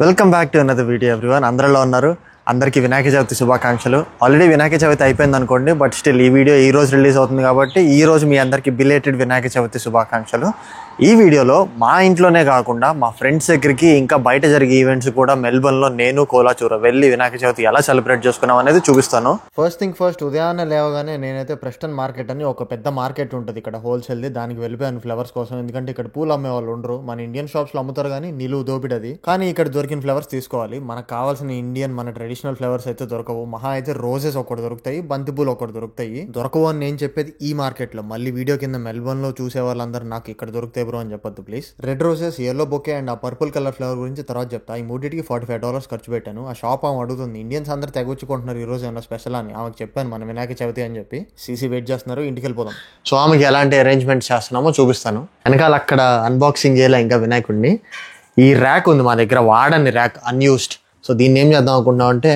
Welcome back to another video everyone. అందరిలో ఉన్నారు. అందరికీ వినాయక చవితి శుభాకాంక్షలు. ఆల్రెడీ వినాయక చవితి అయిపోయింది అనుకోండి, బట్ స్టిల్ ఈ వీడియో ఈ రోజు రిలీజ్ అవుతుంది కాబట్టి ఈ రోజు మీ అందరికీ బిలేటెడ్ వినాయక చవితి శుభాకాంక్షలు. ఈ వీడియోలో మా ఇంట్లోనే కాకుండా మా ఫ్రెండ్స్ దగ్గరికి ఇంకా బయట జరిగే ఈవెంట్స్ కూడా మెల్బర్న్లో నేను కోలాచూర వెళ్ళి వినాయక చవితి ఎలా సెలబ్రేట్ చేసుకున్నాం అనేది చూపిస్తాను. ఫస్ట్ థింగ్ ఫస్ట్, ఉదయాన్నే లేవగానే నేనైతే ప్రెస్టన్ మార్కెట్ అని ఒక పెద్ద మార్కెట్ ఉంటుంది ఇక్కడ హోల్సేల్ది, దానికి వెళ్ళిపోయాను ఫ్లవర్స్ కోసం. ఎందుకంటే ఇక్కడ పూలు అమ్మే వాళ్ళు ఉండరు. మన ఇండియన్ షాప్స్లో అమ్ముతారు కానీ నిలువు దోపిడది. కానీ ఇక్కడ దొరికిన ఫ్లవర్స్ తీసుకోవాలి. మనకు కావాల్సిన ఇండియన్ మన ట్రెడిషనల్ ఫ్లవర్స్ అయితే దొరకవు. మహా అయితే రోజెస్ ఒకటి దొరుకుతాయి, బంతిపూలు ఒకటి దొరుకుతాయి. దొరకవు అని నేను చెప్పేది ఈ మార్కెట్ లో. మళ్ళీ వీడియో కింద మెల్బర్న్ లో చూసే వాళ్ళందరూ నాకు ఇక్కడ దొరుకుతాయి బ్రో అని చెప్పొద్దు please. Red roses, yellow bouquet and ఆ పర్పుల్ కలర్ ఫ్లవర్ గురించి తర్వాత చెప్తా. ఈ మూడింటికి $45 ఖర్చు పెట్టాను. ఆ షాప్ ఆమె అడుగుతుంది, ఇండియన్స్ అందరూ తెగొచ్చుకుంటున్నారు ఈ రోజు ఏమన్నా స్పెషల్ అని. ఆమెకు చెప్పాను మన వినాయక చవితి అని చెప్పి. సీసీ వెయిట్ చేస్తున్నారు, ఇంటికి వెళ్ళిపోదాం. సో ఆమెకి ఎలాంటి అరేంజ్మెంట్స్ చేస్తున్నామో చూపిస్తాను. వెనకాల అక్కడ అన్బాక్సింగ్ చేయాలి ఇంకా వినాయకుడిని. ఈ ర్యాక్ ఉంది మా దగ్గర, వాడని ర్యాక్, అన్యూస్డ్. సో దీన్ని ఏం చేద్దాం అనుకుంటున్నాం అంటే,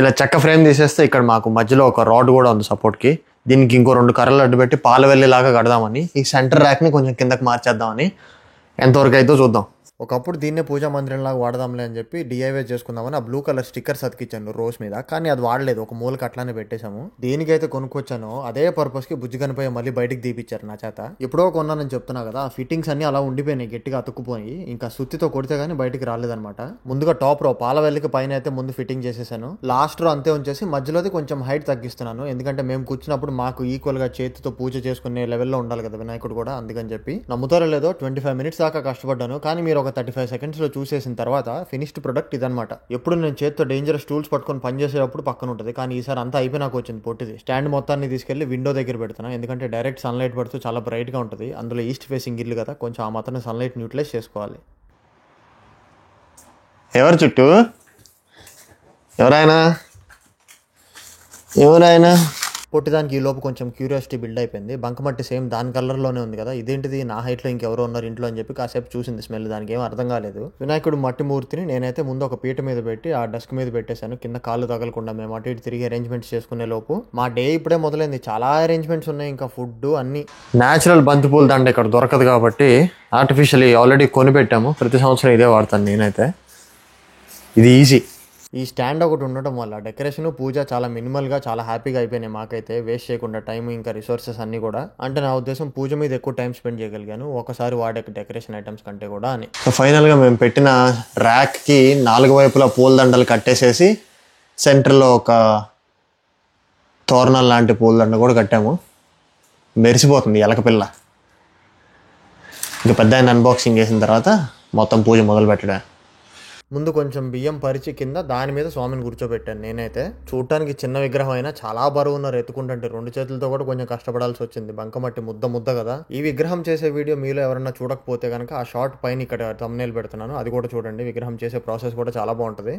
ఇలా చెక్క ఫ్రేమ్ తీసేస్తే ఇక్కడ మాకు మధ్యలో ఒక రాడ్ కూడా ఉంది సపోర్ట్కి. దీనికి ఇంకో 2 కర్రలు అడ్డు పెట్టి పాలవెల్లిలాగా కడదామని, ఈ సెంటర్ ర్యాక్ని కొంచెం కిందకి మార్చేద్దామని. ఎంతవరకు అయితే చూద్దాం. ఒకప్పుడు దీన్నే పూజా మందిరంలాగా వాడదాంలే అని చెప్పి డిఐవై చేసుకుందామని ఆ బ్లూ కలర్ స్టిక్కర్స్ అతికిచ్చాను రోజ్ మీద. కానీ అది వాడలేదు, ఒక మూలకి అట్లానే పెట్టేశాము. దేనికైతే కొనుక్కొచ్చానో అదే పర్పస్కి బుజ్జి కనిపోయి మళ్ళీ బయటికి తీపిచ్చారు నా చేత. ఎప్పుడో కొన్నానని చెప్తున్నా కదా, ఆ ఫిట్టింగ్స్ అన్ని అలా ఉండిపోయినాయి, గట్టిగా అతుక్కుపోయి. ఇంకా సుత్తితో కొడితే గానీ బయటికి రాలేదనమాట. ముందుగా టాప్ రో పాలవెల్లికి పైన అయితే ముందు ఫిట్టింగ్ చేసేసాను. లాస్ట్ రో అంతే ఉంచేసి మధ్యలోది కొంచెం హైట్ తగ్గిస్తున్నాను. ఎందుకంటే మేము కూర్చున్నప్పుడు మాకు ఈక్వల్ గా చేతితో పూజ చేసుకునే లెవెల్లో ఉండాలి కదా వినాయకుడు కూడా, అందుకని చెప్పి. నమ్ముతారో లేదో 25 minutes దాకా కష్టపడ్డాను. కానీ మీరు ఒక 35 seconds లో చూసేసిన తర్వాత ఫినిష్డ్ ప్రొడక్ట్ ఇదనమాట. ఎప్పుడు నేను చేతితో డేంజరస్ టూల్స్ పట్టుకొని పనిచేసేటప్పుడు పక్కన ఉంటుంది, కానీ ఈసారి అంతా అయిపోయి నాకు వచ్చింది పొట్టిది. స్టాండ్ మొత్తాన్ని తీసుకెళ్లి విండో దగ్గర పెడుతున్నాను, ఎందుకంటే డైరెక్ట్ సన్లైట్ పడుతూ చాలా బ్రైట్ గా ఉంటుంది. అందులో ఈస్ట్ ఫేసింగ్ ఇల్లు కదా, కొంచెం ఆ మాత్రం సన్లైట్ న్యూట్రలైజ్ చేసుకోవాలి. ఎవరు చుట్టూ ఎవరైనా పొట్టిదానికి ఈ లోపు కొంచెం క్యూరియాసిటీ బిల్డ్ అయిపోయింది. బంకమట్టి సేమ్ దాని కలర్లోనే ఉంది కదా, ఇదేంటిది నా హైట్లో ఇంకెవరో ఉన్నారు ఇంట్లో అని చెప్పి కాసేపు చూసింది. స్మెల్ దానికి ఏం అర్థం కాలేదు. వినాయకుడు మట్టి మూర్తిని నేనైతే ముందు ఒక పీట మీద పెట్టి ఆ డస్క్ మీద పెట్టేశాను, కింద కాళ్ళు తగలకుండా. మేము అటు ఇటు తిరిగి అరేంజ్మెంట్స్ చేసుకునే లోపు మా డే ఇప్పుడే మొదలైంది. చాలా అరేంజ్మెంట్స్ ఉన్నాయి, ఇంకా ఫుడ్ అన్ని. న్యాచురల్ బంతిపూల దండ ఇక్కడ దొరకదు కాబట్టి ఆర్టిఫిషియల్లీ ఆల్రెడీ కొనిపెట్టాము. ప్రతి సంవత్సరం ఇదే వాడతాను నేనైతే. ఇది ఈజీ. ఈ స్టాండ్ ఒకటి ఉండటం వల్ల డెకరేషన్ పూజ చాలా మినిమల్గా చాలా హ్యాపీగా అయిపోయినాయి మాకైతే, వేస్ట్ చేయకుండా టైం ఇంకా రిసోర్సెస్ అన్ని కూడా. అంటే నా ఉద్దేశం పూజ మీద ఎక్కువ టైం స్పెండ్ చేయగలిగాను ఒకసారి వాడే డెకరేషన్ ఐటమ్స్ కంటే కూడా అని. సో ఫైనల్గా మేము పెట్టిన ర్యాక్కి 4 వైపులా పూలదండలు కట్టేసేసి సెంటర్లో ఒక తోరణాలు లాంటి పూలదండ కూడా కట్టాము. మెరిసిపోతుంది ఎలకపిల్ల. ఇంకా పెద్ద అన్బాక్సింగ్ చేసిన తర్వాత మొత్తం పూజ మొదలు పెట్టడం. ముందు కొంచెం బియ్యం పరిచి కింద దాని మీద స్వామిని కూర్చోబెట్టాను. నేనైతే చూడటానికి చిన్న విగ్రహం అయినా చాలా బరువు ఉన్నారు, ఎత్తుకుంటుంటే 2 చేతులతో కూడా కొంచెం కష్టపడాల్సి వచ్చింది. బంకమట్టి ముద్ద కదా. ఈ విగ్రహం చేసే వీడియో మీలో ఎవరన్నా చూడకపోతే కనుక ఆ షార్ట్ పైన ఇక్కడ thumbnail పెడుతున్నాను, అది కూడా చూడండి. విగ్రహం చేసే ప్రాసెస్ కూడా చాలా బాగుంటుంది.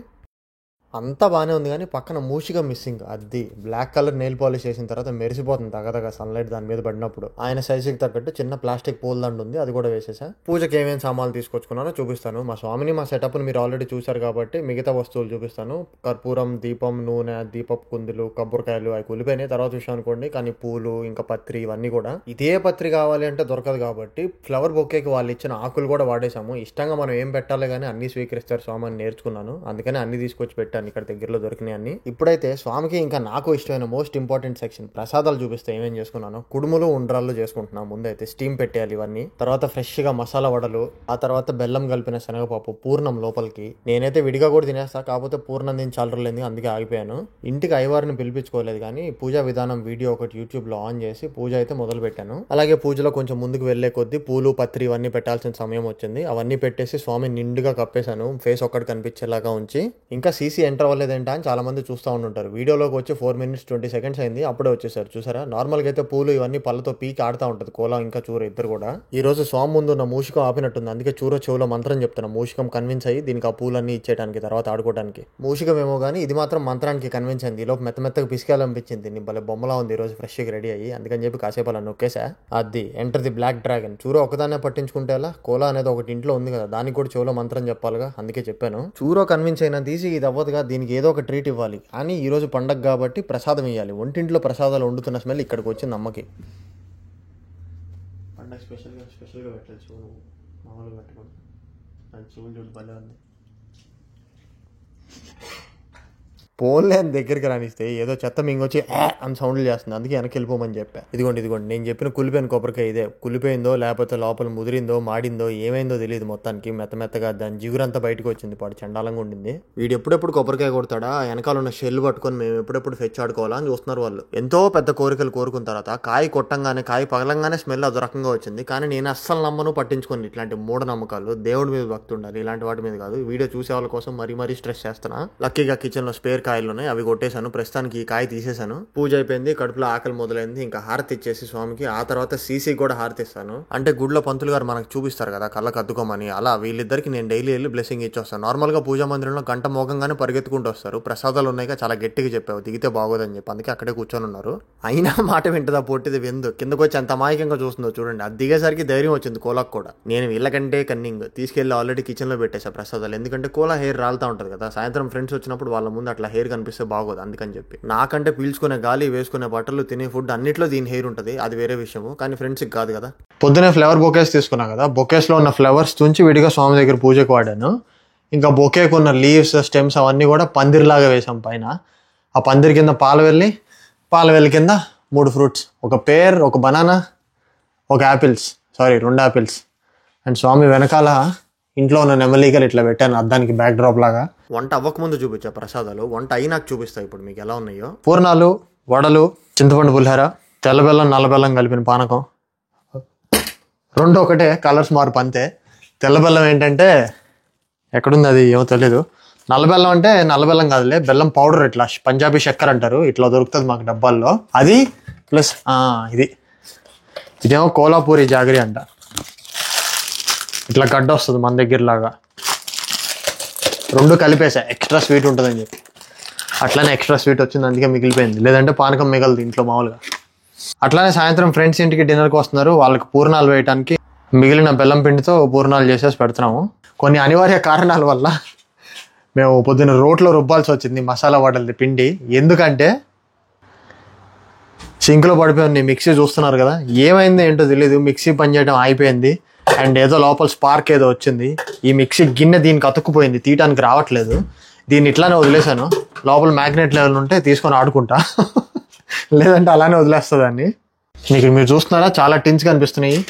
అంతా బాగానే ఉంది కానీ పక్కన మూషిగా మిస్సింగ్. అది బ్లాక్ కలర్ నెయిల్ పాలిష్ చేసిన తర్వాత మెరిసిపోతుంది తగదగా సన్లైట్ దాని మీద పడినప్పుడు. ఆయన సైజుకి తగ్గట్టు చిన్న ప్లాస్టిక్ పూలదండ ఉంది, అది కూడా వేసేసా. పూజకి ఏమేమి సామాన్లు తీసుకొచ్చుకున్నానో చూపిస్తాను. మా స్వామిని మా సెటప్ని మీరు ఆల్రెడీ చూసారు కాబట్టి మిగతా వస్తువులు చూపిస్తాను. కర్పూరం, దీపం, నూనె, దీపపు కుందులు, కొబ్బరికాయలు అవి కులిపోయినాయి, తర్వాత చూసాం అనుకోండి. కానీ పూలు ఇంకా పత్రి ఇవన్నీ కూడా. ఇదే పత్రి కావాలి అంటే దొరకదు కాబట్టి ఫ్లవర్ బొకేకి వాళ్ళు ఇచ్చిన ఆకులు కూడా వాడేసాము. ఇష్టంగా మనం ఏం పెట్టాలి కానీ అన్ని స్వీకరిస్తారు స్వామి అని నేర్చుకున్నాను, అందుకని అన్ని తీసుకొచ్చి పెట్టాను ఇక్కడ దగ్గరలో దొరికినాయి అన్ని. ఇప్పుడైతే స్వామికి ఇంకా నాకు ఇష్టమైన మోస్ట్ ఇంపార్టెంట్ సెక్షన్ ప్రసాదాలు చూపిస్తే ఏమేం చేసుకున్నాను. కుడుములు, ఉండ్రాళ్ళు చేసుకుంటున్నాను. ముందైతే స్టీమ్ పెట్టేయాలి ఇవన్నీ. తర్వాత ఫ్రెష్ గా మసాలా వడలు, ఆ తర్వాత బెల్లం కలిపిన శనగపప్పు, పూర్ణం లోపలికి. నేనైతే విడిగా కూడా తినేస్తా, కాకపోతే పూర్ణం దీని చాలరలేదు, అందుకే ఆగిపోయాను. ఇంటికి అయ్యవారిని పిలిపించుకోలేదు కానీ పూజా విధానం వీడియో ఒకటి యూట్యూబ్ లో ఆన్ చేసి పూజ అయితే మొదలు పెట్టాను. అలాగే పూజలో కొంచెం ముందుకు వెళ్లే కొద్దీ పూలు, పత్రి ఇవన్నీ పెట్టాల్సిన సమయం వచ్చింది. అవన్నీ పెట్టేసి స్వామి నిండుగా కప్పేశాను, ఫేస్ ఒక్కటి కనిపించేలాగా ఉంచి. ఇంకా సీసీ ఎంటర్ అవ్వలేదేంటా అని చాలా మంది చూస్తూ ఉంటుంటారు. వీడియోలోకి వచ్చి 4 minutes 20 seconds అయింది, అప్పుడే వచ్చేసారు. చూసారా, నార్మల్గా అయితే పూలు ఇవన్నీ పళ్ళతో పీకి ఆడుతూ ఉంటుంది కోలా ఇంకా చూర ఇద్దరు కూడా. ఈ రోజు స్వామి ముందు ఉన్న మూషికం ఆపినట్టుంది, అందుకే చూర చెవులో మంత్రం చెప్తున్నా. మూషికం కన్విన్స్ అయ్యి దీనికి ఆ పూలన్నీ ఇచ్చేయడానికి తర్వాత ఆడుకోవడానికి. మూషికం ఏమో కానీ ఇది మాత్రం మంత్రానికి కన్విన్స్ అయింది. ఈ లోపు మెత్తగా పిసికాలనిపించింది. నీ భలే బొమ్మలా ఉంది ఈ రోజు ఫ్రెష్గా రెడీ అయ్యి, అందుకని చెప్పి కాసేపు అలా నొక్కేసా. అది ఎంటర్ ది బ్లాక్ డ్రాగన్. చూర ఒకదాన్నే పట్టించుకుంటే ఎలా, కోలా అనేది ఒకటి ఇంట్లో ఉంది కదా, దానికి కూడా చెవులో మంత్రం చెప్పాలిగా, అందుకే చెప్పాను. చూరో కన్విన్స్ అయినా తీసి ఇది అవ్వదుగా, దీనికి ఏదో ఒక ట్రీట్ ఇవ్వాలి. కానీ ఈరోజు పండగ కాబట్టి ప్రసాదం ఇవ్వాలి. ఒంటింట్లో ప్రసాదాలు వండుతున్న స్మెల్ ఇక్కడికి వచ్చింది అమ్మకి. పండగ స్పెషల్గా పెట్టచ్చు, మామూలుగా పెట్టకూడదు. పోన్లే అని దగ్గరికి రానిస్తే ఏదో చెత్త మింగొచ్చి అని సౌండ్లు చేస్తుంది, అందుకే వెనక్కి వెళ్ళిపోమని చెప్పా. ఇదిగోండి నేను చెప్పిన కులిపోయిన కొబ్బరికాయ ఇదే. కులిపోయిందో లేకపోతే లోపల ముదిరిందో మాడిందో ఏమైందో తెలియదు, మొత్తానికి మెత్తగా దాని జిగురంతా బయటకు వచ్చింది, పాడు చండాలంగా ఉండింది. వీడు ఎప్పుడెప్పుడు కొబ్బరికాయ కొడతాడా, వెనకాల ఉన్న షెల్ పట్టుకొని మేము ఎప్పుడెప్పుడు ఫెచ్ ఆడుకోవాలా అని చూస్తున్నారు వాళ్ళు. ఎంతో పెద్ద కోరికలు కోరుకున్న తర్వాత కాయ కొట్టంగానే కాయ పగలంగానే స్మెల్ అదో రకంగా వచ్చింది. కానీ నేను అస్సలు నమ్మను, పట్టించుకోండి ఇట్లాంటి మూఢనమ్మకాలు. దేవుడి మీద భక్తి ఉండాలి, ఇలాంటి వాటి మీద కాదు. వీడియో చూసే వాళ్ళ కోసం మరీ స్ట్రెస్ చేస్తున్నా. లక్కీగా కిచెన్ లో స్పేర్ కాయలు ఉన్నాయి, అవి కొట్టేశాను. ప్రస్తుతానికి ఈ కాయ తీసేశాను. పూజ అయిపోయింది, కడుపులో ఆకలి మొదలైంది. ఇంకా హారతి ఇచ్చేసి స్వామికి ఆ తర్వాత సీసీ కూడా హారతి ఇస్తాను. అంటే గుడిలో పంతులు గారు మనకు చూపిస్తారు కదా కళ్ళకు అద్దుకోమని, అలా వీళ్ళిద్దరికి నేను డైలీ వెళ్ళి బ్లెస్సింగ్ ఇచ్చి వస్తాను. నార్మల్ గా పూజా మందిరంలో గంట మోగంగానే పరిగెత్తుకుంటూ వస్తారు. ప్రసాదాలు ఉన్నాయిగా, చాలా గట్టిగా చెప్పావు దిగితే బాగోదని చెప్పి, అందుకే అక్కడే కూర్చొని ఉన్నారు. అయినా మాట వింటదా పొట్టిది వెందు, కిందకు వచ్చి ఎంత అమాయకంగా చూస్తుందో చూడండి. అది దిగేసరికి ధైర్యం వచ్చింది కోలాకు కూడా. నేను వీళ్ళకంటే కన్నింగ్ తీసుకెళ్లి ఆల్రెడీ కిచెన్ లో పెట్టేసా ప్రసాదాలు. ఎందుకంటే కోలా హెయిర్ రాలుతా ఉంటది కదా, సాయంత్రం ఫ్రెండ్స్ వచ్చినప్పుడు వాళ్ళ ముందు అట్లా హెయిర్ కనిపిస్తే బాగోదు, అందుకని చెప్పి. నాకంటే పీల్చుకునే గాలి, వేసుకునే బట్టలు, తినే ఫుడ్ అన్నిట్లో దీని హెయిర్ ఉంటుంది, అది వేరే విషయము. కానీ ఫ్రెండ్స్కి కాదు కదా. పొద్దునే ఫ్లవర్ బొకేస్ తీసుకున్నా కదా, బొకేస్ లో ఉన్న ఫ్లవర్స్ తుంచి విడిగా స్వామి దగ్గర పూజకు వాడాను. ఇంకా బొకేకు ఉన్న లీవ్స్, స్టెమ్స్ అవన్నీ కూడా పందిరిలాగా వేసాం పైన. ఆ పందిరి కింద పాలవెల్లి కింద 3 ఫ్రూట్స్, ఒక పేర్, ఒక బనానా, ఒక యాపిల్స్, 2 యాపిల్స్. అండ్ స్వామి వెనకాల ఇంట్లో ఉన్న నెమలీగలు ఇట్లా పెట్టాను అద్దానికి బ్యాక్ డ్రాప్ లాగా. వంట అవ్వకముందు చూపించా ప్రసాదాలు, వంట అయినాక చూపిస్తా ఇప్పుడు మీకు ఎలా ఉన్నాయో. పూర్ణాలు, వడలు, చింతపండు పులిహోర, తెల్ల బెల్లం నల్ల బెల్లం కలిపిన పానకం, 2 ఒకటే, కలర్స్ మార్పు అంతే. తెల్ల బెల్లం ఏంటంటే ఎక్కడుంది అది ఏమో తెలీదు. నల్ల బెల్లం అంటే నల్ల బెల్లం కాదులే, బెల్లం పౌడర్, ఇట్లా పంజాబీ చక్కెర అంటారు, ఇట్లా దొరుకుతుంది మాకు డబ్బాల్లో. అది ప్లస్ ఇదేమో కోలాపూరి జాగరి అంట, ఇట్లా గడ్డ వస్తుంది మన దగ్గర లాగా. 2 కలిపేసా, ఎక్స్ట్రా స్వీట్ ఉంటుందని చెప్పి. అట్లానే ఎక్స్ట్రా స్వీట్ వచ్చింది, అందుకే మిగిలిపోయింది, లేదంటే పానకం మిగలదు ఇంట్లో మామూలుగా. అట్లానే సాయంత్రం ఫ్రెండ్స్ ఇంటికి డిన్నర్కి వస్తున్నారు, వాళ్ళకి పూర్ణాలు వేయడానికి మిగిలిన బెల్లం పిండితో పూర్ణాలు చేసేసి పెడుతున్నాము. కొన్ని అనివార్య కారణాల వల్ల మేము పొద్దున్న రోట్లో రుబ్బాల్సి వచ్చింది మసాలా వడలది పిండి. ఎందుకంటే సింక్లో పడిపోయింది, మిక్సీ చూస్తున్నారు కదా, ఏమైందో ఏంటో తెలియదు, మిక్సీ పనిచేయడం అయిపోయింది. అండ్ ఏదో లోపల స్పార్క్ ఏదో వచ్చింది, ఈ మిక్సీ గిన్నె దీనికి అతుక్కుపోయింది, తీయటానికి రావట్లేదు. దీన్ని ఇట్లానే వదిలేశాను, లోపల మ్యాగ్నెట్ లెవెల్ ఉంటే తీసుకొని ఆడుకుంటా, లేదంటే అలానే వదిలేస్తుందాన్ని. మీరు చూస్తున్నారా, చాలా టిన్స్ కనిపిస్తున్నాయి.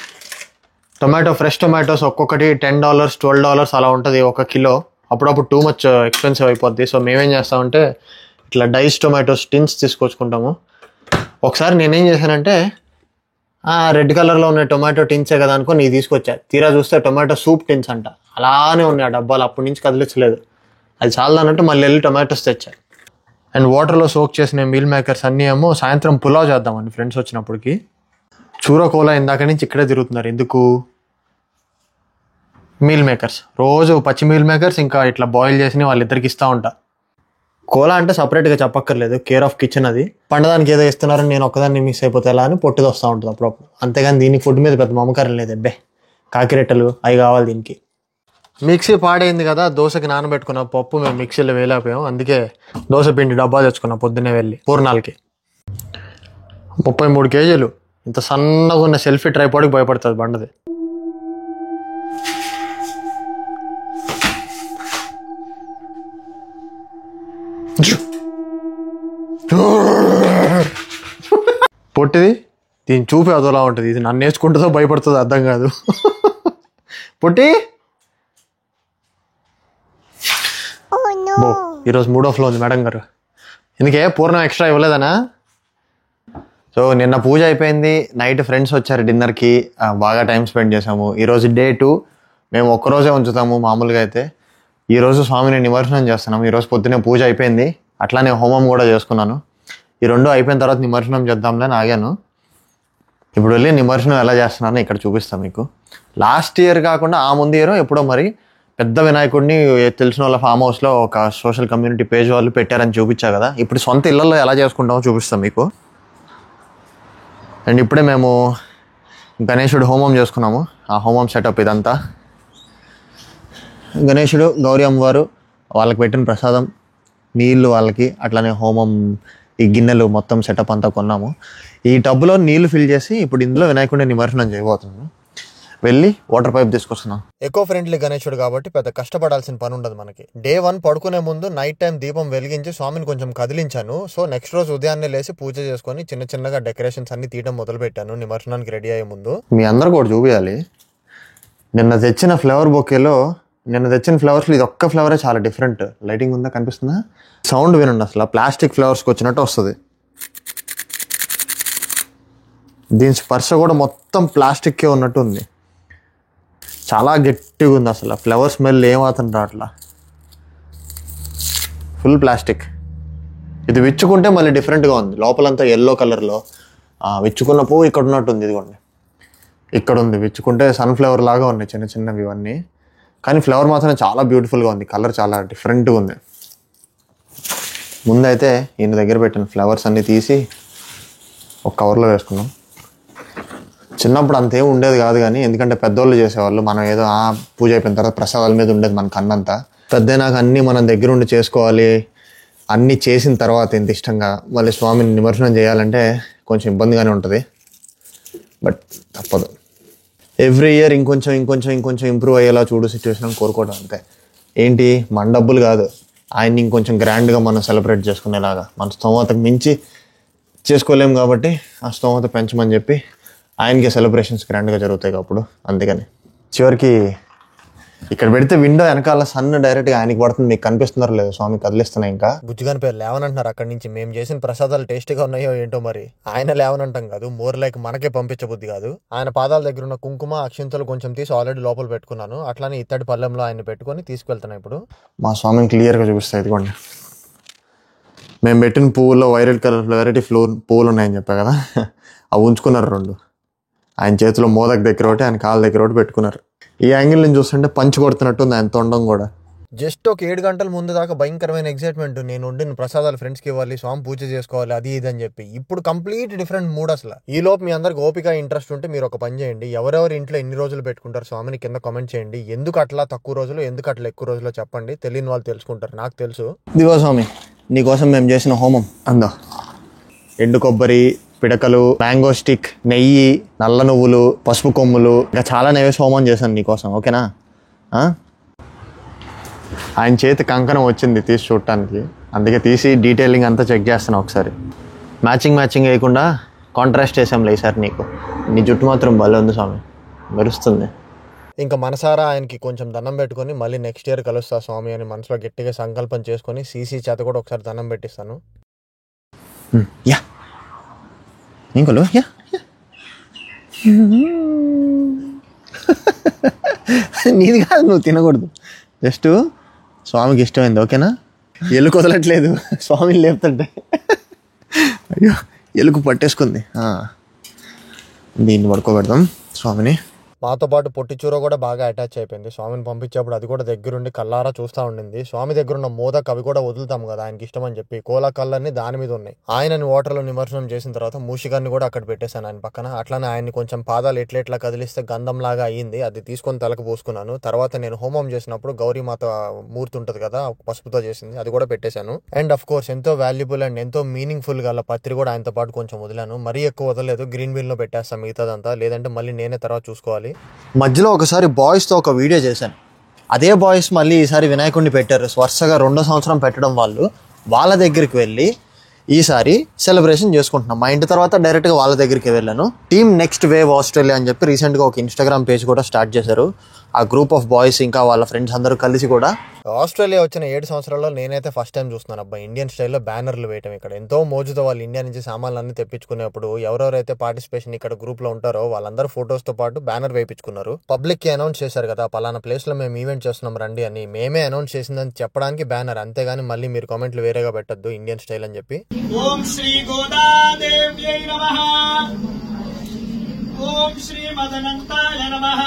ఫ్రెష్ టొమాటోస్ ఒక్కొక్కటి $10, $12 అలా ఉంటుంది ఒక కిలో. అప్పుడప్పుడు టూ మచ్ ఎక్స్పెన్సివ్ అయిపోద్ది. సో మేమేం చేస్తామంటే ఇట్లా డైస్ టొమాటోస్ టిన్స్ తీసుకొచ్చుకుంటాము. ఒకసారి నేనేం చేశానంటే రెడ్ కలర్లో ఉన్న టొమాటో టిన్సే కదా అనుకుని ఇది తీసుకొచ్చా. తీరా చూస్తే టొమాటో సూప్ టిన్స్ అంట, అలానే ఉన్నాయి ఆ డబ్బాలు. అప్పటి నుంచి కదిలించలేదు, అది చాలా అన్నట్టు మళ్ళీ వెళ్ళి టొమాటోస్ తెచ్చా. అండ్ వాటర్లో సోక్ చేసిన మీల్ మేకర్స్ అన్నీ ఏమో సాయంత్రం పులావ్ చేద్దామండి ఫ్రెండ్స్ వచ్చినప్పటికి. చూరకోలా ఇందాక నుంచి ఇక్కడే తిరుగుతున్నారు. ఎందుకు? మీల్ మేకర్స్, రోజు పచ్చి మీల్ మేకర్స్ ఇంకా ఇట్లా బాయిల్ చేసి వాళ్ళిద్దరికి ఇస్తూ ఉంటా. కోలా అంటే సపరేట్గా చెప్పక్కర్లేదు, కేర్ ఆఫ్ కిచెన్. అది పండడానికి ఏదో ఇస్తున్నారని నేను ఒక్కదాన్ని మిస్ అయిపోతే ఎలా అని పొట్టిది వస్తూ ఉంటుంది అప్పుడప్పుడు. అంతేగాని దీనికి ఫుడ్ మీద పెద్ద మమకారం లేదు. అబ్బే కాకిరెట్టలు అవి కావాలి దీనికి. మిక్సీ పాడైంది కదా, దోశకి నానబెట్టుకున్న పప్పు మేము మిక్సీలో వేయలేకపోయాం. అందుకే దోశ పిండి డబ్బా తెచ్చుకున్నాం పొద్దున్నే వెళ్ళి పూర్ణాలకి. 33 కేజీలు. ఇంత సన్నగా ఉన్న సెల్ఫీ ట్రైపాడ్కి భయపడుతుంది బండది. పొట్టిది, దీన్ని చూపే అదోలా ఉంటుంది. ఇది నన్ను నేర్చుకుంటుందో భయపడుతుందో అర్థం కాదు. పొట్టి ఈరోజు మూడ్ ఆఫ్లో ఉంది మేడం గారు. ఎందుకే పూర్ణం ఎక్స్ట్రా ఇవ్వలేదనా? సో నిన్న పూజ అయిపోయింది, నైట్ ఫ్రెండ్స్ వచ్చారు డిన్నర్కి, బాగా టైం స్పెండ్ చేసాము. ఈరోజు డే 2. మేము ఒక్కరోజే ఉంచుతాము మామూలుగా అయితే. ఈరోజు స్వామిని నిమజ్జనం చేస్తున్నాము. ఈరోజు పొద్దున్నే పూజ అయిపోయింది, అట్లానే హోమం కూడా చేసుకున్నాను. ఈ 2 అయిపోయిన తర్వాత నిమజ్జనం చేద్దాంలే అని ఆగాను. ఇప్పుడు వెళ్ళి నిమజ్జనం ఎలా చేస్తున్నానో ఇక్కడ చూపిస్తాను మీకు. లాస్ట్ ఇయర్ కాకుండా ఆ ముందు ఇయర్ ఎప్పుడో మరి పెద్ద వినాయకుడిని తెలిసిన వాళ్ళ ఫామ్ హౌస్లో ఒక సోషల్ కమ్యూనిటీ పేజ్ వాళ్ళు పెట్టారని చూపించా కదా. ఇప్పుడు సొంత ఇళ్లలో ఎలా చేసుకుంటామో చూపిస్తాం మీకు. అండ్ ఇప్పుడే మేము గణేశుడు హోమం చేసుకున్నాము. ఆ హోమం సెటప్ ఇదంతా. గణేశుడు, గౌరీ అమ్మవారు, వాళ్ళకి పెట్టిన ప్రసాదం, నీళ్ళు వాళ్ళకి, అట్లానే హోమం ఈ గిన్నెలు మొత్తం సెటప్ అంతా కొన్నాము. ఈ టబ్లో నీళ్లు ఫిల్ చేసి ఇప్పుడు ఇందులో వినాయకుడిని నిమజ్జనం చేయబోతున్నాము. వెళ్ళి వాటర్ పైప్ తీసుకొస్తున్నాం. ఎకో ఫ్రెండ్లీ గణేశుడు కాబట్టి పెద్ద కష్టపడాల్సిన పని ఉండదు మనకి. డే 1 పడుకునే ముందు నైట్ టైం దీపం వెలిగించి స్వామిని కొంచెం కదిలించాను. సో నెక్స్ట్ రోజు ఉదయాన్నే లేసి పూజ చేసుకొని చిన్నగా డెకరేషన్స్ అన్ని తీయడం మొదలు పెట్టాను నిమజ్జనానికి రెడీ అయ్యే ముందు. మీ అందరు కూడా చూపించాలి. నిన్న తెచ్చిన ఫ్లవర్స్లో ఇది ఒక్క ఫ్లవరే చాలా డిఫరెంట్. లైటింగ్ ఉందా, కనిపిస్తుందా? సౌండ్ వినండి, అసలు ప్లాస్టిక్ ఫ్లవర్స్కి వచ్చినట్టు వస్తుంది. దీని స్పర్శ కూడా మొత్తం ప్లాస్టిక్కే ఉన్నట్టు ఉంది. చాలా గట్టిగా ఉంది. అసలు ఫ్లవర్ స్మెల్ ఏమాత్రం రావట్లా, ఫుల్ ప్లాస్టిక్. ఇది విచ్చుకుంటే మళ్ళీ డిఫరెంట్గా ఉంది. లోపలంతా ఎల్లో కలర్లో విచ్చుకున్న పువ్వు ఇక్కడ ఉన్నట్టుంది. ఇదిగోండి, ఇక్కడ ఉంది. విచ్చుకుంటే సన్ఫ్లవర్ లాగా ఉన్నాయి చిన్నవి ఇవన్నీ. కానీ ఫ్లవర్ మాత్రం చాలా బ్యూటిఫుల్గా ఉంది. కలర్ చాలా డిఫరెంట్గా ఉంది. ముందైతే ఈయన దగ్గర పెట్టిన ఫ్లవర్స్ అన్నీ తీసి ఒక కవర్లో వేసుకున్నాం. చిన్నప్పుడు అంతేం ఉండేది కాదు, కానీ ఎందుకంటే పెద్దోళ్ళు చేసేవాళ్ళు. మనం ఏదో పూజ అయిపోయిన తర్వాత ప్రసాదాల మీద ఉండేది మన కన్నంతా. పెద్దయినాక అన్నీ మనం దగ్గర ఉండి చేసుకోవాలి. అన్నీ చేసిన తర్వాత ఇంత ఇష్టంగా మళ్ళీ స్వామిని నిమజ్జనం చేయాలంటే కొంచెం ఇబ్బందిగానే ఉంటుంది. బట్ తప్పదు. ఎవ్రీ ఇయర్ ఇంకొంచెం ఇంప్రూవ్ అయ్యేలా చూడు సిచ్యువేషన్ కోరుకోవడం అంతే. ఏంటి, మన డబ్బులు కాదు, ఆయన్ని ఇంకొంచెం గ్రాండ్గా మనం సెలబ్రేట్ చేసుకునేలాగా. మన స్తోమతకు మించి చేసుకోలేము కాబట్టి ఆ స్తోమత పెంచమని చెప్పి ఆయనకి సెలబ్రేషన్స్ గ్రాండ్గా జరుగుతాయి అప్పుడు. అందుకని చివరికి ఇక్కడ పెడితే విండో వెనకాల సన్ డైరెక్ట్గా ఆయనకి పడుతుంది. మీకు కనిపిస్తున్నారో లేదు, స్వామి కదిలిస్తున్నాయి. ఇంకా బుజ్జిగాని పేరు లేవనంటున్నారు అక్కడి నుంచి. మేము చేసిన ప్రసాదాలు టేస్టీగా ఉన్నాయో ఏంటో మరి. ఆయన లేవనంటాం కాదు, మోర్ లైక్ మనకే పంపించబుద్ధి కాదు. ఆయన పాదాల దగ్గర ఉన్న కుంకుమ అక్షింతలు కొంచెం తీసి ఆల్రెడీ లోపల పెట్టుకున్నాను. అట్లానే ఇత్తడి పళ్ళెంలో ఆయన పెట్టుకొని తీసుకెళ్తున్నా. ఇప్పుడు మా స్వామిని క్లియర్గా చూపిస్తాయి. ఇదిగోండి, మేము పెట్టిన పువ్వుల్లో వైలెట్ కలర్ వెరైటీ పువ్వులు ఉన్నాయని చెప్పా కదా, అవి ఉంచుకున్నారు 2. ఆయన చేతిలో మోదక్ దగ్గర ఒకటి, ఆయన కాళ్ళ దగ్గర ఒకటి పెట్టుకున్నారు. ఈ యాంగిల్ నుంచి చూస్తుంటే పంచి కొడుతున్నట్టుంది ఆయన తొండం కూడా. జస్ట్ ఒక 7 గంటల ముందు దాకా భయంకరమైన ఎక్సైట్మెంట్. నేను వండిన ప్రసాదాలు ఫ్రెండ్స్కి ఇవ్వాలి, స్వామి పూజ చేసుకోవాలి, అది ఇది అని చెప్పి. ఇప్పుడు కంప్లీట్ డిఫరెంట్ మూడ్ అసలు. ఈ లోపు మీ అందరికి ఓపిక ఇంట్రెస్ట్ ఉంటే మీరు ఒక పని చేయండి. ఎవరెవరు ఇంట్లో ఎన్ని రోజులు పెట్టుకుంటారు స్వామిని కింద కామెంట్ చేయండి. ఎందుకు అట్లా తక్కువ రోజులు, ఎందుకు అట్లా ఎక్కువ రోజులు చెప్పండి. తెలియని వాళ్ళు తెలుసుకుంటారు, నాకు తెలుసు. ఇదిగో స్వామి, నీకోసం మేము చేసిన హోమం. అందా ఎండు కొబ్బరి, పిడకలు, మ్యాంగో స్టిక్, నెయ్యి, నల్ల నువ్వులు, పసుపు కొమ్ములు, ఇంకా చాలా నైవేద్య హోమం చేశాను నీకోసం. ఓకేనా? ఆయన చేతి కంకణం వచ్చింది తీసి చూడటానికి, అందుకే తీసి డీటెయిలింగ్ అంతా చెక్ చేస్తాను ఒకసారి. మ్యాచింగ్ వేయకుండా కాంట్రాస్ట్ చేసాంలే ఈసారి నీకు. నీ జుట్టు మాత్రం భలే ఉంది స్వామి, మెరుస్తుంది. ఇంకా మనసారా ఆయనకి కొంచెం దండం పెట్టుకొని మళ్ళీ నెక్స్ట్ ఇయర్ కలుస్తా స్వామి అని మనసులో గట్టిగా సంకల్పం చేసుకొని సీసీ చేత కూడా ఒకసారి దండం పెట్టిస్తాను. యా ఇంకోలు యా నీది కాదు, నువ్వు తినకూడదు. జస్ట్ స్వామికి ఇష్టమైంది. ఓకేనా? ఎలుక వదలట్లేదు, స్వామిని లేపుతుంటే. అయ్యో, ఎలుక పట్టేసుకుంది. దీన్ని పడుకోబెడదాం స్వామిని. మాతో పాటు పొట్టిచూర కూడా బాగా అటాచ్ అయిపోయింది. స్వామిని పంపించేప్పుడు అది కూడా దగ్గరుండి కల్లారా చూస్తూ ఉండింది. స్వామి దగ్గర ఉన్న మోదక్ అవి కూడా వదులుతాం కదా ఆయనకి ఇష్టం అని చెప్పి. కోలా కళ్ళని దాని మీద ఉన్నాయి. ఆయనని వాటర్లో నిమజ్జనం చేసిన తర్వాత మూషికాన్ని కూడా అక్కడ పెట్టేశాను ఆయన పక్కన. అట్లానే ఆయన్ని కొంచెం పాదాలు ఎట్లా కదిలిస్తే గంధం లాగా అయ్యింది, అది తీసుకొని తలకు పోసుకున్నాను. తర్వాత నేను హోమం చేసినప్పుడు గౌరీమాత మూర్తి ఉంటుంది కదా, పసుపుతో చేసింది, అది కూడా పెట్టేశాను. అండ్ అఫ్ కోర్స్ ఎంతో వాల్యుబుల్ అండ్ ఎంతో మీనింగ్ఫుల్ గల పత్రి కూడా ఆయనతో పాటు కొంచెం వదిలాను. మరీ ఎక్కువ వదలలేదు, గ్రీన్ బిన్ లో పెట్టేస్తాను మిగతాదంతా, లేదంటే మళ్ళీ నేనే తర్వాత చూసుకోవాలి. మధ్యలో ఒకసారి బాయ్స్తో ఒక వీడియో చేశాను. అదే బాయ్స్ మళ్ళీ ఈసారి వినాయకుడిని పెట్టారు. వరుసగా 2వ సంవత్సరం పెట్టడం వాళ్ళ దగ్గరికి వెళ్ళి ఈసారి సెలబ్రేషన్ చేసుకుంటున్నాం. మా ఇంటి తర్వాత డైరెక్ట్గా వాళ్ళ దగ్గరికి వెళ్ళాను. టీమ్ నెక్స్ట్ వేవ్ ఆస్ట్రేలియా అని చెప్పి రీసెంట్గా ఒక ఇన్స్టాగ్రామ్ పేజ్ కూడా స్టార్ట్ చేశారు. ఆ గ్రూప్ ఆఫ్ బాయ్స్ ఇంకా వాళ్ళ ఫ్రెండ్స్ అందరూ కలిసి కూడా. ఆస్ట్రేలియా వచ్చిన 7 సంవత్సరాల్లో నేనైతే ఫస్ట్ టైం చూస్తున్నాను అబ్బా ఇండియన్ స్టైల్లో బ్యానర్లు వేయటం. ఇక్కడ ఎంతో మోజుతో వాళ్ళు ఇండియా నుంచి సామాన్లన్నీ తెప్పించుకునేప్పుడు ఎవరెవరైతే పార్టిసిపేషన్ ఇక్కడ గ్రూప్ లో ఉంటారో వాళ్ళందరూ ఫోటోస్ తో పాటు బ్యానర్ వేయించుకున్నారు. పబ్లిక్ కి అనౌన్స్ చేశారు కదా, పలానా ప్లేస్ లో మేము ఈవెంట్ చేస్తున్నాం రండి అని. మేమే అనౌన్స్ చేసిందని చెప్పడానికి బ్యానర్, అంతేగాని మళ్ళీ మీరు కామెంట్లు వేరేగా పెట్టద్దు ఇండియన్ స్టైల్ అని చెప్పి. ఓం శ్రీ గోదాదేవ్యై నమః, ఓం శ్రీ మదనంతాయ నమః,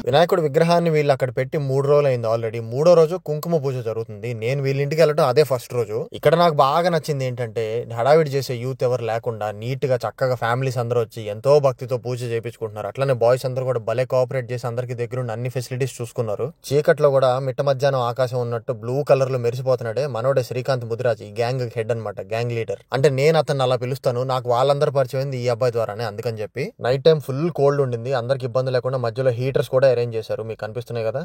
వినాయకుడి విగ్రహాన్ని వీళ్ళు అక్కడ పెట్టి 3 రోజులు అయింది ఆల్రెడీ. 3వ రోజు కుంకుమ పూజ జరుగుతుంది. నేను వీళ్ళ ఇంటికి వెళ్ళడం అదే ఫస్ట్ రోజు. ఇక్కడ నాకు బాగా నచ్చింది ఏంటంటే హడావిడి చేసే యూత్ ఎవరు లేకుండా నీట్ గా చక్కగా ఫ్యామిలీస్ అందరూ వచ్చి ఎంతో భక్తితో పూజ చేయించుకుంటున్నారు. అట్లనే బాయ్స్ అందరూ కూడా భలే కోఆపరేట్ చేసి అందరికి దగ్గర అన్ని ఫెసిలిటీస్ చూసుకున్నారు. చీకట్లో కూడా మిట్ట మధ్యాహ్నం ఆకాశం ఉన్నట్టు బ్లూ కలర్ లో మెరిసిపోతున్నాడే మనోడే శ్రీకాంత్ ముదిరాజ్, ఈ గ్యాంగ్ హెడ్ అనమాట, గ్యాంగ్ లీడర్. అంటే నేను అతన్ని అలా పిలుస్తాను, నాకు వాళ్ళందరూ పరిచయం ఈ అబ్బాయి ద్వారానే. అందుకని చెప్పి నైట్ టైం ఫుల్ కోల్డ్ ఉండింది, అందరికి ఇబ్బంది లేకుండా మధ్యలో హీటర్స్ కూడా అరేంజ్ చేశారు. మీకు కనిపిస్తున్నాయి కదా.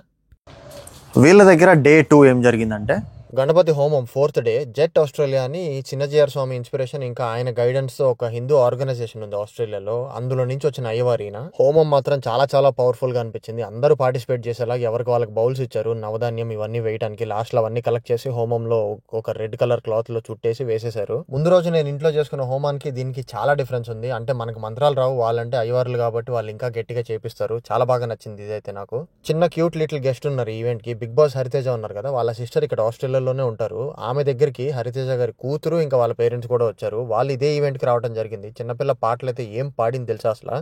వీళ్ళ దగ్గర డే 2 ఏం జరిగిందంటే గణపతి హోమం 4th డే. జెట్ ఆస్ట్రేలియా అని చిన్నజీఆర్ స్వామి ఇన్స్పిరేషన్ ఇంకా ఆయన గైడెన్స్ తో ఒక హిందూ ఆర్గనైజేషన్ ఉంది ఆస్ట్రేలియాలో, అందులో నుంచి వచ్చిన అయ్యవారిన. హోమం మాత్రం చాలా చాలా పవర్ఫుల్ గా అనిపించింది. అందరూ పార్టిసిపేట్ చేసేలా ఎవరికి వాళ్ళకి బౌల్స్ ఇచ్చారు, నవధాన్యం ఇవన్నీ వేయడానికి. లాస్ట్ లో అవన్నీ కలెక్ట్ చేసి హోమంలో ఒక రెడ్ కలర్ క్లాత్ లో చుట్టేసి వేసేశారు. ముందు రోజు నేను ఇంట్లో చేసుకున్న హోమానికి దీనికి చాలా డిఫరెన్స్ ఉంది. అంటే మనకు మంత్రాలు రావు, వాళ్ళంటే అయ్యవారులు కాబట్టి వాళ్ళు ఇంకా గట్టిగా చేపిస్తారు. చాలా బాగా నచ్చింది ఇదైతే నాకు. చిన్న క్యూట్ లిటిల్ గెస్ట్ ఉన్నారు ఈవెంట్ కి. బిగ్ బాస్ హరితేజ ఉన్నారు కదా, వాళ్ళ సిస్టర్ ఇక్కడ ఆస్ట్రేలియాలోనే ఉంటారు. ఆమె దగ్గరికి హరితేజ గారి కూతురు ఇంకా వాళ్ళ పేరెంట్స్ కూడా వచ్చారు. వాళ్ళు ఇదే ఈవెంట్ కి రావడం జరిగింది. చిన్నపిల్ల పాటలు అయితే ఏం పాడింది తెలుసా అసలు.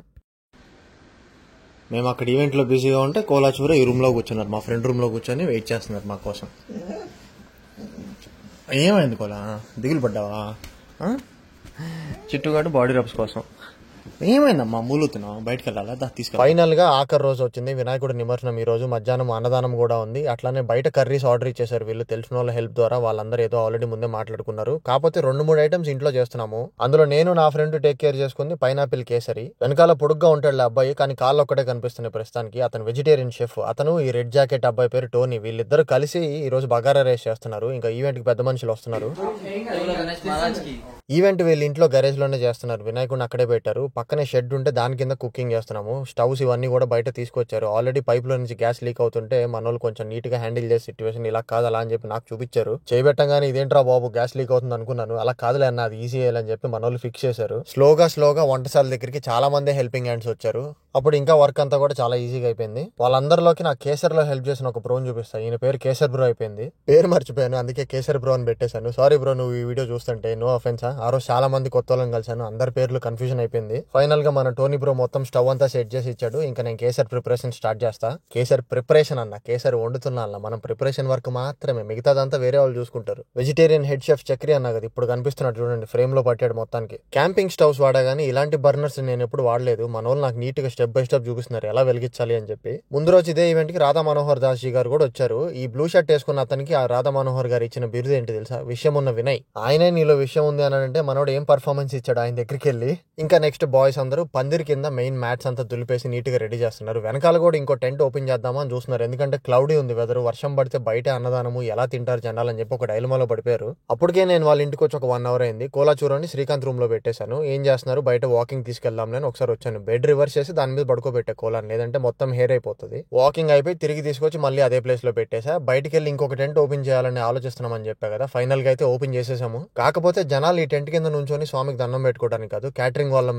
మేము అక్కడ ఈవెంట్ లో బిజీగా ఉంటే కోలాచూర ఈ రూమ్ లో కూర్చున్నారు, మా ఫ్రెండ్ రూమ్ లో కూర్చొని వెయిట్ చేస్తున్నారు మా కోసం. ఏమైంది కోలా, దిగులు పడ్డావా? చిట్టుగాడు బాడీ రబ్స్ కోసం. ఏమైందమ్మా మూలుతున్నావు, బయటకు వెళ్ళాలా? తీసుకు. ఫైనల్ గా ఆఖరి రోజు వచ్చింది, వినాయకుడి నిమజ్జనం. ఈ రోజు మధ్యాహ్నం అన్నదానం కూడా ఉంది. అట్లానే బయట కర్రీస్ ఆర్డర్ ఇచ్చేసారు వీళ్ళు, తెలిసిన వాళ్ళ హెల్ప్ ద్వారా. వాళ్ళందరూ ఏదో ఆల్రెడీ ముందే మాట్లాడుకున్నారు. కాకపోతే 2-3 ఐటమ్స్ ఇంట్లో చేస్తున్నాము. అందులో నేను నా ఫ్రెండ్ టేక్ కేర్ చేసుకుంది పైనాపిల్ కేసరి. వెనకాల పొడుగ్గా ఉంటాడు అబ్బాయి, కానీ కాళ్ళు ఒక్కటే కనిపిస్తున్నాయి ప్రస్తుతానికి. అతను వెజిటేరియన్ షెఫ్. అతను ఈ రెడ్ జాకెట్ అబ్బాయి పేరు టోనీ. వీళ్ళిద్దరు కలిసి ఈ రోజు బగారా రైస్ చేస్తున్నారు. ఇంకా ఈవెంట్ కి పెద్ద మనుషులు వస్తున్నారు. ఈవెంట్ వీళ్ళ ఇంట్లో గరేజ్ లోనే చేస్తున్నారు. వినాయకుడిని అక్కడే పెట్టారు. పక్కనే షెడ్ ఉంటే దాని కింద కుకింగ్ చేస్తున్నాము. స్టవ్స్ ఇవన్నీ కూడా బయట తీసుకొచ్చారు. ఆల్రెడీ పైప్ లో నుంచి గ్యాస్ లీక్ అవుతుంటే మనోళ్ళు కొంచెం నీట్ గా హ్యాండిల్ చేసే సిచ్యువేషన్. ఇలా కాదు అలా అని చెప్పి నాకు చూపించారు. చేయబెట్టంగానే ఇదేంట్రా బాబు గ్యాస్ లీక్ అవుతుంది అనుకున్నాను. అలా కాదులే అన్న, అది ఈజీ అని చెప్పి మనోళ్ళు ఫిక్స్ చేశారు. స్లోగా వంటశాల దగ్గరికి చాలా మంది హెల్పింగ్ హ్యాండ్స్ వచ్చారు. అప్పుడు ఇంకా వర్క్ అంతా కూడా చాలా ఈజీగా అయిపోయింది. వాళ్ళందరిలోకి నాకు కేసర్ లో హెల్ప్ చేసిన ఒక బ్రోని చూపిస్తాను. ఈయన పేరు కేసర్ బ్రో అయిపోయింది. పేరు మర్చిపోయాను, అందుకే కేసర్ బ్రో అని పెట్టేశాను. సారీ బ్రో, నువ్వు ఈ వీడియో చూస్తుంటే. No offence. ఆ రోజు చాలా మంది కొత్త వాళ్ళని కలిసాను, అందరి పేర్లు కన్ఫ్యూజన్ అయిపోయింది. ఫైనల్ గా మన టోనీ బ్రో మొత్తం స్టవ్ అంతా సెట్ చేసి ఇచ్చాడు. ఇంకా నేను కేసర్ ప్రిపరేషన్ స్టార్ట్ చేస్తా. కేసర్ ప్రిపరేషన్ అన్న, కేసర్ వండుతున్నా అన్న. మనం ప్రిపరేషన్ వర్క్ మాత్రమే, మిగతాదంతా వేరే వాళ్ళు చూసుకుంటారు. వెజిటేరియన్ హెడ్ షెఫ్ చక్రి అన్న కదా ఇప్పుడు కనిపిస్తున్నాడు చూడండి, ఫ్రేమ్ లో పట్టాడు మొత్తానికి. క్యాంపింగ్ స్టవ్స్ వాడగానే ఇలాంటి బర్నర్స్ నేను ఎప్పుడు వాడలేదు. మన వాళ్ళు నాకు నీట్ గా స్టెప్ బై స్టెప్ చూపిస్తున్నారు ఎలా వెలిగించాలి అని చెప్పి. ముందు రోజు ఇదే ఈవెంట్ కి రాధా మనోహర్ దాస్ జీ గారు కూడా వచ్చారు. ఈ బ్లూ షర్ట్ వేసుకున్న అతనికి ఆ రాధా మనోహర్ గారు ఇచ్చిన బిరుదు ఏంటి తెలుసా? విషయం ఉన్న వినయ్. ఆయనే నీలో విషయం ఉంది అని అంటే మనోడు ఏం పర్ఫార్మెన్స్ ఇచ్చాడు ఆయన దగ్గరికి వెళ్ళి. ఇంకా నెక్స్ట్ బాయ్స్ అందరూ పందిరి కింద మెయిన్ మ్యాట్స్ అంతా దులిపేసి నీట్ గా రెడీ చేస్తున్నారు. వెనకాల కూడా ఇంకో టెంట్ ఓపెన్ చేద్దామా అని చూస్తున్నారు. ఎందుకంటే క్లౌడీ ఉంది వెదర్, వర్షం పడితే బయట అన్నదానము ఎలా తింటారు జనాలు అని చెప్పి ఒక డైలమాలో పడిపోయారు. అప్పటికే నేను వాళ్ళ ఇంటికి వచ్చి ఒక 1 అవర్ అయింది. కోలాచూరని శ్రీకాంత్ రూమ్ లో పెట్టేశాను. ఏం చేస్తున్నారు బయట వాకింగ్ తీసుకెళ్దాం నేను ఒకసారి వచ్చాను. బెడ్ రివర్స్ చేసి దాని మీద పడుకోబెట్టే కోలాని, లేదంటే మొత్తం హెయిర్ అయిపోతుంది. వాకింగ్ అయిపోయి తిరిగి తీసుకొచ్చి మళ్ళీ అదే ప్లేస్ లో పెట్టేసా. బయటికి వెళ్ళి ఇంకొక టెంట్ ఓపెన్ చేయాలని ఆలోచిస్తున్నామని చెప్పా కదా, ఫైనల్ గా అయితే ఓపెన్ చేసేసాము. కాకపోతే జనాలు ఈ టెంట్ కింద నుంచొని స్వామికి దండం పెట్టుకోవడానికి కాదు, క్యాటరింగ్ వాళ్ళం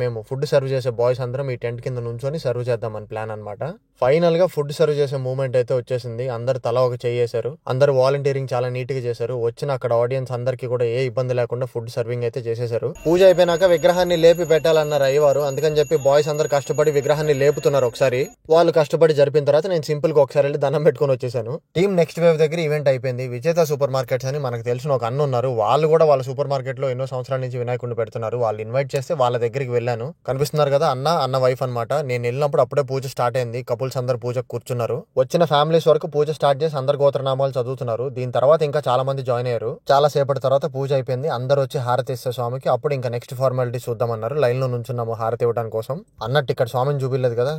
మేము ఫుడ్ సర్వ్ చేసే బాయ్స్ అందరం ఈ టెంట్ కింద నుంచొని సర్వ్ చేద్దామని ప్లాన్ అనమాట. ఫైనల్ గా ఫుడ్ సర్వ్ చేసే మూమెంట్ అయితే వచ్చేసింది. అందరు తల ఒక చేశారు. అందరు వాలంటీరింగ్ చాలా నీట్ గా చేశారు. వచ్చిన అక్కడ ఆడియన్స్ అందరికి కూడా ఏ ఇబ్బంది లేకుండా ఫుడ్ సర్వింగ్ అయితే చేసేశారు. పూజ అయిపోయినాక విగ్రహాన్ని లేపి పెట్టాలన్నారు అయ్యవారు. అందుకని చెప్పి బాయ్స్ అందరు కష్టపడి విగ్రహాన్ని లేపుతున్నారు. ఒకసారి వాళ్ళు కష్టపడి జరిపిన తర్వాత నేను సింపుల్ గా ఒకసారి వెళ్ళి దండం పెట్టుకుని వచ్చేసాను. టీమ్ నెక్స్ట్ వేవ్ దగ్గర ఈవెంట్ అయిపోయింది. విజేత సూపర్ మార్కెట్స్ అని మనకు తెలిసిన ఒక అన్న ఉన్నారు. వాళ్ళు కూడా వాళ్ళ సూపర్ మార్కెట్ లో ఎన్నో సంవత్సరాల నుంచి వినాయకుడిని పెడుతున్నారు. వాళ్ళు ఇన్వైట్ చేస్తే వాళ్ళ దగ్గరికి వెళ్ళాను. కనిపిస్తున్నారు కదా అన్న వైఫ్ అనమాట. నేను వెళ్ళినప్పుడు అప్పుడే పూజ స్టార్ట్ అయింది. కపుల్స్ అందరు పూజ కూర్చున్నారు. వచ్చిన ఫ్యామిలీస్ వరకు పూజ స్టార్ట్ చేసి అందరు గోత్రనామాలు చదువుతున్నారు. దీని తర్వాత ఇంకా చాలా మంది జాయిన్ అయ్యారు. చాలా సేపటి తర్వాత పూజ అయిపోయింది. అందరు వచ్చి హారతి ఇస్తే స్వామికి. అప్పుడు ఇంకా నెక్స్ట్ ఫార్మాలిటీ చూద్దామన్నారు. లైన్ లో నుంచున్నాము హారతి ఇవ్వడానికి కోసం. అన్నట్టు ఇక్కడ స్వామిని చూపిలేదు కదా,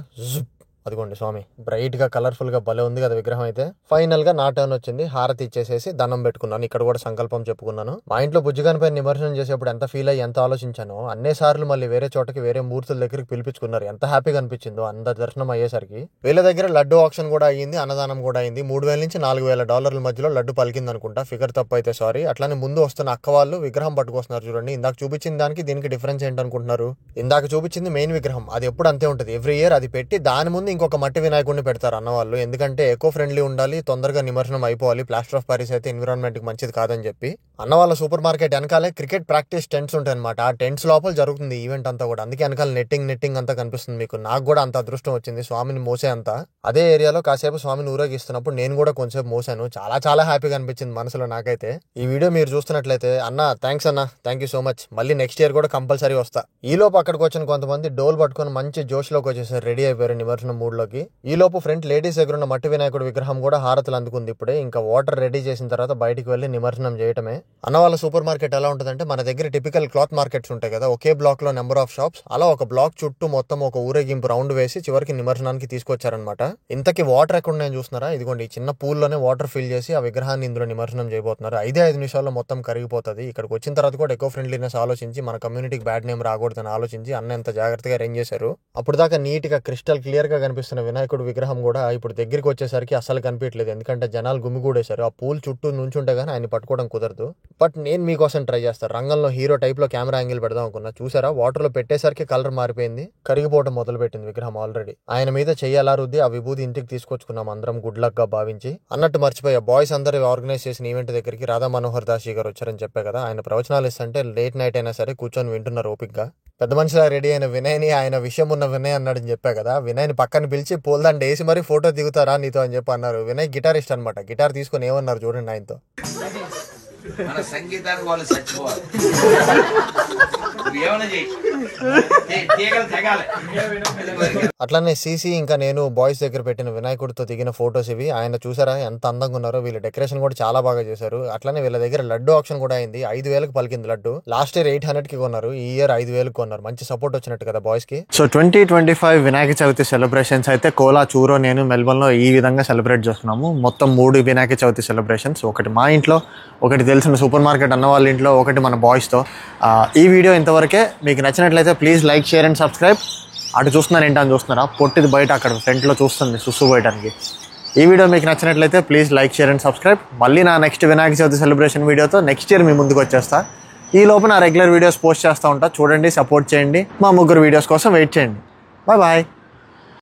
అదిగోండి స్వామి బ్రైట్ గా కలర్ఫుల్ గా భలే ఉంది కదా విగ్రహం అయితే. ఫైనల్ గా నా టర్న్ వచ్చింది. హారతి ఇచ్చేసేసి దండం పెట్టుకున్నాను. ఇక్కడ కూడా సంకల్పం చెప్పుకున్నాను. మా ఇంట్లో బుజ్జిగాని పైన నిమజ్జనం చేసేప్పుడు ఎంత ఫీల్ అయ్యి ఎంత ఆలోచించానో అన్నే సార్లు మళ్ళీ వేరే చోటకి వేరే మూర్తుల దగ్గరికి పిలిపించుకున్నారు. ఎంత హ్యాపీగా అనిపించిందో అందరి దర్శనం అయ్యేసరికి. వీళ్ళ దగ్గర లడ్డు ఆప్షన్ కూడా అయ్యింది, అన్నదానం కూడా అయింది. $3,000 నుంచి $4,000 మధ్యలో లడ్డు పలికింది అనుకుంటా, ఫిగర్ తప్పు అయితే సారీ. అట్లానే ముందు వస్తున్న అక్క వాళ్ళు విగ్రహం పట్టుకొస్తున్నారు చూడండి. ఇందాక చూపించిన దానికి దీనికి డిఫరెన్స్ ఏంటనుకుంటున్నారు? ఇందాక చూపించింది మెయిన్ విగ్రహం, అది ఎప్పుడు అంతే ఉంటుంది. ఎవ్రీ ఇయర్ అది పెట్టి దాని ముందు ఇంకొక మట్టి వినాయకుడిని పెడతారు అన్న వాళ్ళు. ఎందుకంటే ఎకో ఫ్రెండ్లీ ఉండాలి, తొందరగా నిమజ్జనం అయిపోవాలి, ప్లాస్టర్ ఆఫ్ ప్యారిస్ అయితే ఎన్విరాన్మెంట్కి మంచిది కాదని చెప్పి అన్న వాళ్ళ సూపర్ మార్కెట్ వెనకాలే క్రికెట్ ప్రాక్టీస్ టెంట్స్ ఉంటాయి అనమాట. ఆ టెంట్స్ లోపల జరుగుతుంది ఈవెంట్ అంతా కూడా. అందుకే వెనకాల నెట్టింగ్ అంతా కనిపిస్తుంది మీకు. నాకు కూడా అంత అదృష్టం వచ్చింది స్వామిని మోసే అంతా. అదే ఏరియాలో కాసేపు స్వామిని ఊరేగిస్తున్నప్పుడు నేను కూడా కొంచెంసేపు మోసాను. చాలా హ్యాపీగా అనిపించింది మనసులో నాకైతే. ఈ వీడియో మీరు చూస్తున్నట్లయితే అన్న థ్యాంక్స్ అన్న, థ్యాంక్ యూ సో మచ్. మళ్ళీ నెక్స్ట్ ఇయర్ కూడా కంపల్సరీ వస్తా. ఈ లోపు అక్కడికి వచ్చిన కొంతమంది డోల్ పట్టుకొని మంచి జోష్లోకి వచ్చేసారు, రెడీ అయిపోయారు నిమజ్జనం మూడ్లోకి. ఈ లోపు ఫ్రంట్ లేడీస్ దగ్గర ఉన్న మట్టి వినాయకుడి విగ్రహం కూడా హారతులు అందుకుంది ఇప్పుడే. ఇంకా వాటర్ రెడీ చేసిన తర్వాత బయటికి వెళ్ళి నిమజ్జనం చేయటమే. అన్న వాళ్ళ సూపర్ మార్కెట్ ఎలా ఉంటుందంటే మన దగ్గర టిపికల్ క్లాత్ మార్కెట్స్ ఉంటాయి కదా, ఒకే బ్లాక్ లో నెంబర్ ఆఫ్ షాప్స్, అలా ఒక బ్లాక్ చుట్టూ మొత్తం ఒక ఊరేగింపు రౌండ్ వేసి చివరికి నిమజ్జనానికి తీసుకొచ్చారనమాట. ఇంతకీ వాటర్ ఎక్కడ ఉన్నాయని చూస్తున్నారా? ఇదిగోండి, ఈ చిన్న పూల్లోనే వాటర్ ఫిల్ చేసి ఆ విగ్రహాన్ని ఇందులో నిమజ్జనం చేయబోతున్నారు. 5 నిమిషాల్లో మొత్తం కరిగిపోతుంది. ఇక్కడికి వచ్చిన తర్వాత కూడా ఎకో ఫ్రెండ్లీనెస్ ఆలోచించి మన కమ్యూనిటీకి బ్యాడ్ నేమ్ రాకూడదని ఆలోచించి అన్న ఎంత జాగ్రత్తగా అరేంజ్ చేశారు. అప్పుడు దాకా నీట్ గా క్రిస్టల్ క్లియర్ గా కనిపిస్తున్న వినాయకుడు విగ్రహం కూడా ఇప్పుడు దగ్గరికి వచ్చేసరికి అసలు కనిపించలేదు. ఎందుకంటే జనాలు గుమిగూడేశారు. ఆ పూల్ చుట్టూ నుంచుంటే గానీ ఆయన పట్టుకోవడం కుదరదు. బట్ నేను మీకోసం ట్రై చేస్తాను. రంగంలో హీరో టైప్ లో కెమెరా యాంగిల్ పెడదాం అనుకున్నా. చూసారా, వాటర్ లో పెట్టేసరికి కలర్ మారిపోయింది, కరిగిపోవడం మొదలు పెట్టింది విగ్రహం ఆల్రెడీ. ఆయన మీద చెయ్యాలా రుద్ది ఆ విభూతి ఇంటికి తీసుకొచ్చుకున్నాం అందరం గుడ్ లక్ గా భావించి. అన్నట్టు మర్చిపోయా, బాయ్స్ అందరూ ఆర్గనైజ్ చేసిన ఈవెంట్ దగ్గరికి రాధా మనోహర్ దాస్ గారు వచ్చారని చెప్పా కదా. ఆయన ప్రవచనాలు ఇస్తుంటే లేట్ నైట్ అయినా సరే కూర్చొని వింటున్నారు ఓపిక్గా. పెద్ద మనిషిలా రెడీ అయిన వినయ్ని ఆయన విషయం ఉన్న వినయ్ అన్నాడని చెప్పా కదా. వినయ్ని పక్కన పిలిచి పూలదండ వేసి మరీ ఫోటో దిగుతారా నీతో అని చెప్పి అన్నారు. వినయ్ గిటారిస్ట్ అనమాట. గిటార్ తీసుకొని ఏమన్నారు చూడండి ఆయనతో. మన సంగీతానికి వాళ్ళు చచ్చిపోవాలి. అట్లానే సీసీ ఇంకా నేను బాయ్స్ దగ్గర పెట్టిన వినాయకుడితో దిగిన ఫొటోస్ ఇవి. ఆయన చూసారా ఎంత అందంగా ఉన్నారో. వీళ్ళ డెకరేషన్ కూడా చాలా బాగా చేశారు. అట్లానే వీళ్ళ దగ్గర లడ్డు ఆప్షన్ కూడా అయింది. 5,000కి పలికింది లడ్డు. లాస్ట్ ఇయర్ 800కి కొన్నారు, ఈ ఇయర్ 5,000కి కొన్నారు. మంచి సపోర్ట్ వచ్చినట్టు కదా బాయ్స్ కి. సో 2025 వినాయక చవితి సెలబ్రేషన్స్ అయితే కోలా, చూరో, నేను మెల్బోర్న్ లో ఈ విధంగా సెలబ్రేట్ చేస్తున్నాము. మొత్తం 3 వినాయక చవితి సెలబ్రేషన్స్. ఒకటి మా ఇంట్లో, ఒకటి తెలిసిన సూపర్ మార్కెట్ అన్న వాళ్ళ ఇంట్లో, ఒకటి మన బాయ్స్తో. ఈ వీడియో ఇంతవరకే. మీకు నచ్చినట్లయితే please like, share and subscribe. అటు చూస్తున్నారు ఏంటని చూస్తున్నారా, పొట్టిది బయట అక్కడ ఫ్రంట్లో చూస్తుంది సుస్సు పోయడానికి. ఈ వీడియో మీకు నచ్చినట్లయితే please like, share and subscribe. మళ్ళీ నా నెక్స్ట్ వినాయక చవితి సెలబ్రేషన్ వీడియోతో నెక్స్ట్ ఇయర్ మీ ముందుకు వచ్చేస్తా. ఈ లోపు నా రెగ్యులర్ వీడియోస్ పోస్ట్ చేస్తూ ఉంటా, చూడండి, సపోర్ట్ చేయండి. మా 3 వీడియోస్ కోసం వెయిట్ చేయండి. Bye bye.